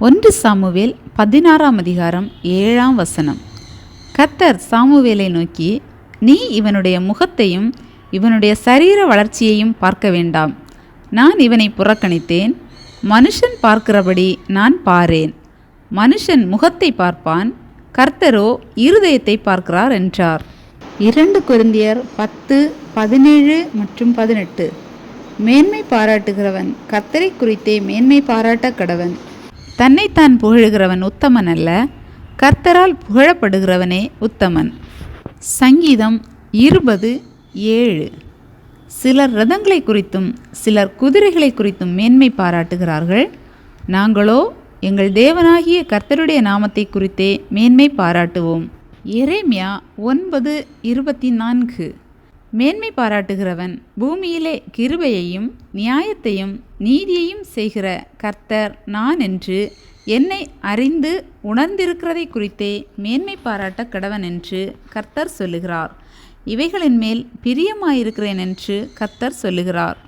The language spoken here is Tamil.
1 சாமுவேல் 16ஆம் அதிகாரம் 7ஆம் வசனம். கர்த்தர் சாமுவேலை நோக்கி, நீ இவனுடைய முகத்தையும் இவனுடைய சரீர வளர்ச்சியையும் பார்க்க வேண்டாம். நான் இவனை புறக்கணித்தேன். மனுஷன் பார்க்கிறபடி நான் பாரேன். மனுஷன் முகத்தை பார்ப்பான், கர்த்தரோ இருதயத்தை பார்க்கிறார் என்றார். 2 கொரிந்தியர் 10:17 மற்றும் 18. மேன்மை பாராட்டுகிறவன் கர்த்தரை குறித்தே மேன்மை பாராட்ட கடவன். தன்னைத்தான் புகழுகிறவன் உத்தமன் அல்ல, கர்த்தரால் புகழப்படுகிறவனே உத்தமன். சங்கீதம் 20:7. சிலர் ரதங்களை குறித்தும் சிலர் குதிரைகளை குறித்தும் மேன்மை பாராட்டுகிறார்கள். நாங்களோ எங்கள் தேவனாகிய கர்த்தருடைய நாமத்தை குறித்தே மேன்மை பாராட்டுவோம். எரேமியா 9:24. மேன்மை பாராட்டுகிறவன் பூமியிலே கிருபையையும் நியாயத்தையும் நீதியையும் செய்கிற கர்த்தர் நான் என்று என்னை அறிந்து உணர்ந்திருக்கிறதை குறித்தே மேன்மை பாராட்ட கடவன் என்று கர்த்தர் சொல்லுகிறார். இவைகளின் மேல் பிரியமாயிருக்கிறேன் என்று கர்த்தர் சொல்லுகிறார்.